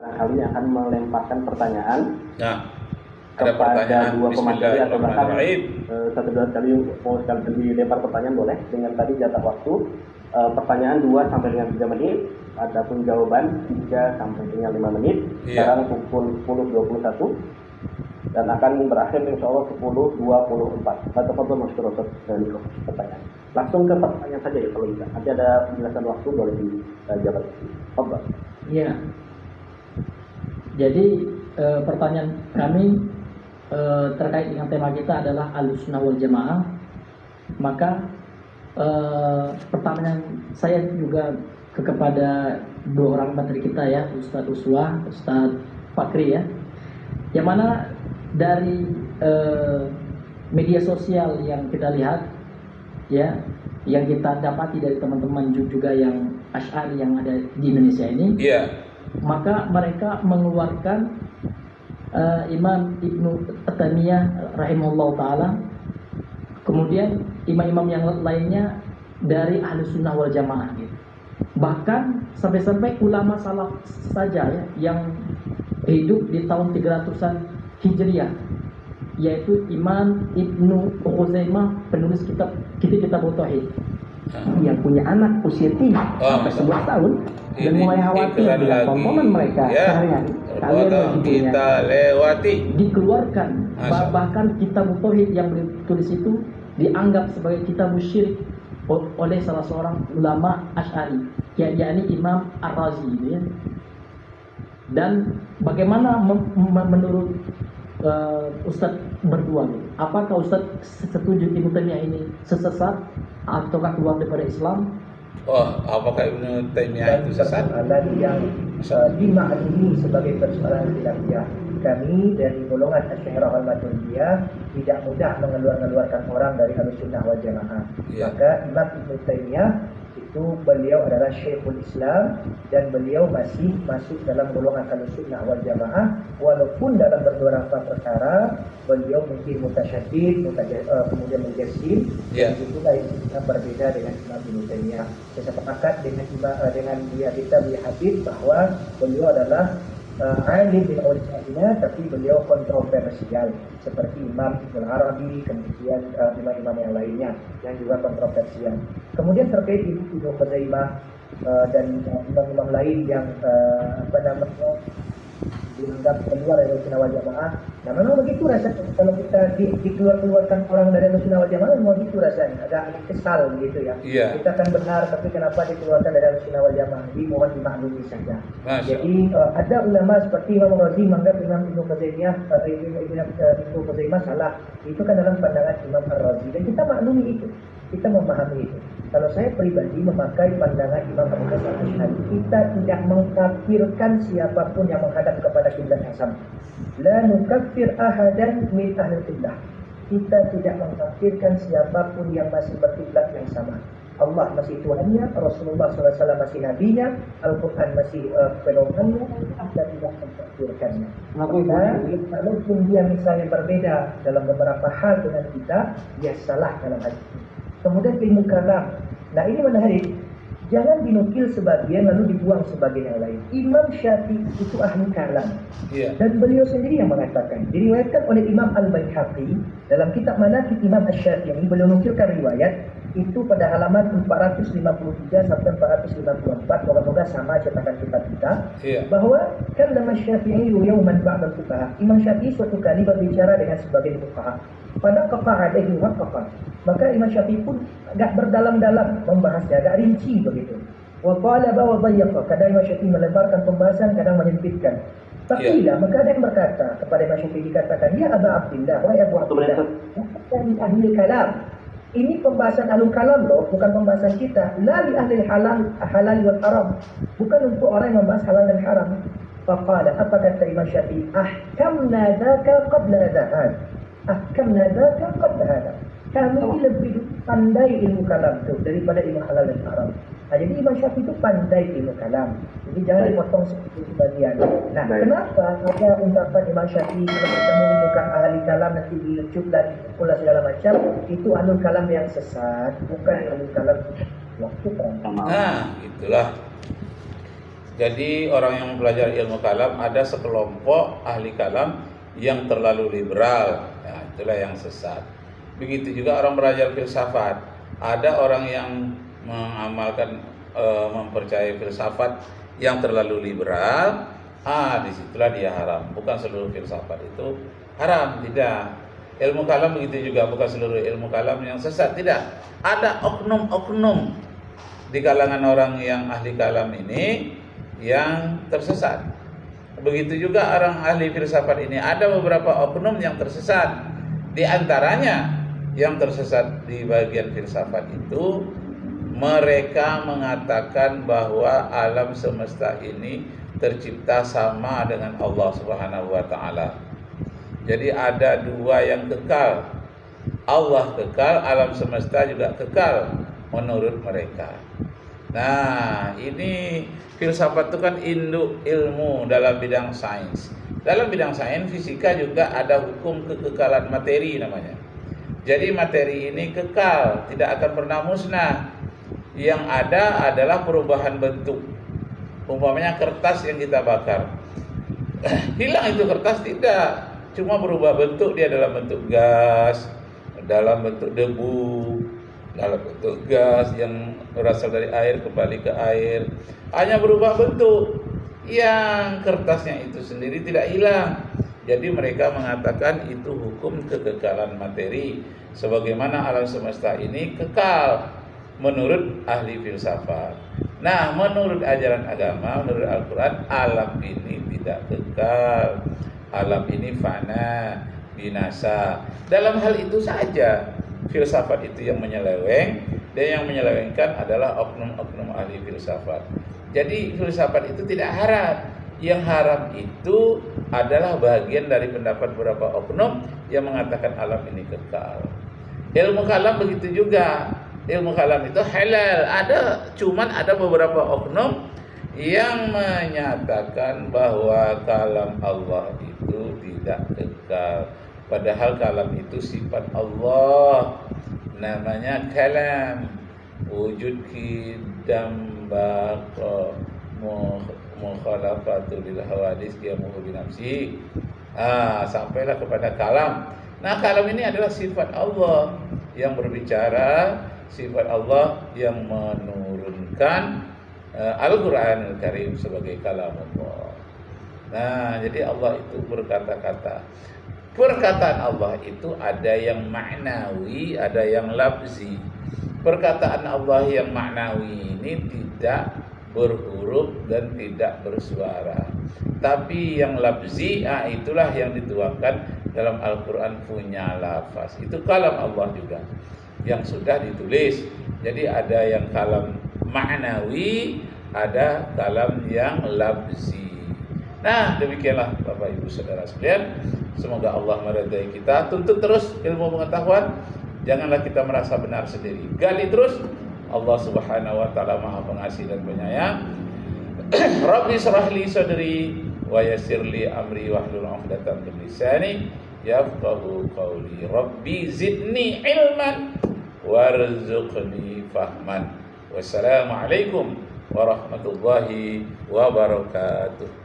kali akan melemparkan pertanyaan. Nah, ada pertanyaan. Dua pemateri atau bahkan Bismillahirrahmanirrahim. satu dua kali mau sekali dilempar pertanyaan boleh dengan tadi jatah waktu pertanyaan 2 sampai dengan 3 menit, adapun jawaban 3 sampai dengan 5 menit. Sekarang pukul 10.21 dan akan berakhir insyaallah 10.24. Tafadhol masyaallah dari pertanyaan. Langsung ke pertanyaan saja ya kalau bisa. Nanti ada penjelasan waktu boleh dijawab. Tafadhol. Iya. Jadi pertanyaan kami terkait dengan tema kita adalah Ahlussunnah wal Jamaah. Maka pertanyaan saya juga kepada dua orang materi kita ya, Ustadz Uswah, Ustadz Fakri ya. Yang mana dari media sosial yang kita lihat ya, yang kita dapati dari teman-teman juga yang Asy'ari yang ada di Indonesia ini, maka mereka mengeluarkan Imam Ibnu Taimiyah rahimahullah taala, kemudian imam-imam yang lainnya dari Ahlussunnah wal Jamaah gitu. Bahkan sampai-sampai ulama salaf saja ya, yang hidup di tahun 300-an Hijriah, yaitu Imam Ibnu Khuzaimah, penulis kitab Tauhid, yang punya anak usia 3 sampai 11 tahun dan mulai khawatir dengan tontonan mereka sehari-hari. Kalian kita lewati dikeluarkan, bahkan kitab Tauhid yang ditulis itu dianggap sebagai kitab syirik oleh salah seorang ulama Asy'ari, yakni Imam Ar-Razi gitu ya. Dan bagaimana menurut Ustadz berdua gitu? Apakah Ustadz setuju Ibnu Taimiyah ini sesat ataukah keluar daripada Islam? Apakah Ibnu Taimiyah itu sesat? Persoalan yang dimaklumi sebagai persoalan khilafiyah. Kami dari golongan Asy'ariyah wal Maturidiyah tidak mudah mengeluarkan orang dari Ahlussunnah wal Jamaah. Maka Imam Ibnu Taimiyah itu beliau adalah Syekhul Islam dan beliau masih masuk dalam golongan Ahlussunnah wal Jamaah, walaupun dalam beberapa perkara beliau mungkin mutasyaddid, kemudian mujassim, itulah yang berbeda dengan Imam Ibnu Taimiyah. Saya sepakat dengan dia kita hadis bahwa beliau adalah alim bin ulama, tapi beliau kontroversial seperti Imam Ibnu Arabi, kemudian imam-imam yang lainnya yang juga kontroversial. Kemudian terkait Ibnu Khuzaimah dan imam-imam lain yang dianggap keluar dari Ahlussunnah wal Jamaah. Nah, memang begitu rasanya kalau kita dikeluarkan orang dari Ahlussunnah wal Jamaah, memang begitu rasanya, agak kesal gitu ya. Kita kan benar, tapi kenapa dikeluarkan dari Ahlussunnah wal Jamaah? Mohon dimaklumi saja. Jadi ada ulama seperti Imam Razi menganggap Imam Ibnu Khuzaimah salah. Itu kan dalam pandangan Imam Ar-Razi, dan kita maklumi itu, kita memahami itu. Kalau saya pribadi memakai pandangan Imam Abu Hasan Asy'ari, kita tidak mengkafirkan siapapun yang menghadap kepada kiblat yang sama. La nukaffir ahadan min ahli qiblah. Kita tidak mengkafirkan siapapun yang masih berkiblat yang sama. Allah masih Tuhannya, Rasulullah SAW masih nabinya, Al-Quran masih pedomannya, kita tidak mengkafirkannya. Walaupun dia misalnya berbeda dalam beberapa hal dengan kita, dia salah dalam hal itu. Kemudian ilmu kalam. Nah, ini menarik. Jangan dinukil sebagian lalu dibuang sebagian yang lain. Imam Syafi'i itu ahli kalam. Dan beliau sendiri yang mengatakan. Diriwayatkan oleh Imam Al-Baihaqi dalam kitab Manaqib Imam Asy-Syafi'i, beliau nukilkan riwayat itu pada halaman 453 sampai 454, moga-moga sama cetakan kitab kita, bahwa kallama Syafi'i yawman ba'da fuqaha. Imam Syafi'i suatu kali berbicara dengan sebagian fuqaha. Pada qaqa'adaihi wa qaqa. Maka Imam Syafi'i pun agak berdalam-dalam membahasnya, agak rinci begitu. Wa talaba wa dayyaqa. Kadang Imam Syafi'i melebarkan pembahasan, kadang menyempitkan. Faqila, maka ada yang berkata kepada Imam Syafi'i, dikatakan, ya Aba Abdillah, wahai Abu Abdillah, ini ahli kalam. Ini pembahasan alul kalam loh, bukan pembahasan kita. La li ahli halal wal haram. Bukan untuk orang yang membahas halal dan haram. Faqala, apa kata Imam Syafi'i? Ahkamna dzaka qabla dzaka. Ahkamna dzaka qabla hada. Kami lebih pandai ilmu kalam itu daripada ilmu halal dan haram. Nah, jadi Imam Syafi'i itu pandai ilmu kalam. Jadi jangan dipotong seperti sebagian. Nah, kenapa ada ungkapan Imam Syafi'i kalau bertemu bukan ahli kalam nanti dilecut dan pula segala macam, itu ahlul kalam yang sesat, bukan ahlul kalam waktu perang. Nah, itulah. Jadi orang yang mempelajari ilmu kalam, ada sekelompok ahli kalam yang terlalu liberal, nah, itulah yang sesat. Begitu juga orang belajar filsafat, ada orang yang mengamalkan mempercayai filsafat yang terlalu liberal, disitulah dia haram. Bukan seluruh filsafat itu haram, tidak. Ilmu kalam begitu juga, bukan seluruh ilmu kalam yang sesat, tidak. Ada oknum-oknum di kalangan orang yang ahli kalam ini yang tersesat. Begitu juga orang ahli filsafat ini, ada beberapa oknum yang tersesat. Di antaranya yang tersesat di bagian filsafat itu, mereka mengatakan bahwa alam semesta ini tercipta sama dengan Allah Subhanahu wa taala. Jadi ada dua yang kekal. Allah kekal, alam semesta juga kekal menurut mereka. Nah, ini filsafat itu kan induk ilmu dalam bidang sains. Dalam bidang sains fisika juga ada hukum kekekalan materi namanya. Jadi materi ini kekal, tidak akan pernah musnah. Yang ada adalah perubahan bentuk. Umpamanya kertas yang kita bakar. Hilang itu kertas? Tidak. Cuma berubah bentuk, dia dalam bentuk gas, dalam bentuk debu, dalam bentuk gas yang berasal dari air kembali ke air. Hanya berubah bentuk. Yang kertasnya itu sendiri tidak hilang. Jadi mereka mengatakan itu hukum kekekalan materi, sebagaimana alam semesta ini kekal menurut ahli filsafat. Nah, menurut ajaran agama, menurut Al-Quran, alam ini tidak kekal. Alam ini fana, binasa. Dalam hal itu saja filsafat itu yang menyeleweng, dan yang menyelewengkan adalah oknum-oknum ahli filsafat. Jadi filsafat itu tidak haram. Yang haram itu adalah bagian dari pendapat beberapa oknum yang mengatakan alam ini kekal. Ilmu kalam begitu juga. Ilmu kalam itu halal. Cuman ada beberapa oknum yang menyatakan bahwa kalam Allah itu tidak kekal. Padahal kalam itu sifat Allah. Namanya kalam. Wujud kidam baqa mukhalafatu lil hawadis qiyamuhu binafsi. Sampailah kepada kalam. Nah, kalam ini adalah sifat Allah yang berbicara, sifat Allah yang menurunkan Al-Quranul Karim sebagai kalam Allah. Nah, jadi Allah itu berkata-kata. Perkataan Allah itu ada yang maknawi, ada yang lafzi. Perkataan Allah yang maknawi ini tidak berhuruf dan tidak bersuara. Tapi yang lafzi, itulah yang dituangkan dalam Al-Quran punya lafaz. Itu kalam Allah juga yang sudah ditulis. Jadi ada yang kalam ma'nawi, ada kalam yang lafzi. Nah, demikianlah Bapak Ibu Saudara sekalian. Semoga Allah meridai kita. Tuntut terus ilmu pengetahuan. Janganlah kita merasa benar sendiri. Gali terus. Allah Subhanahu wa taala Maha Pengasih dan Penyayang. Rabbi shrah li sadri wa yassir li amri wahlul 'uqdatam min lisani yafqahu qawli. Rabbi zidni ilman warzuqni fahman. Wassalamualaikum warahmatullahi wabarakatuh.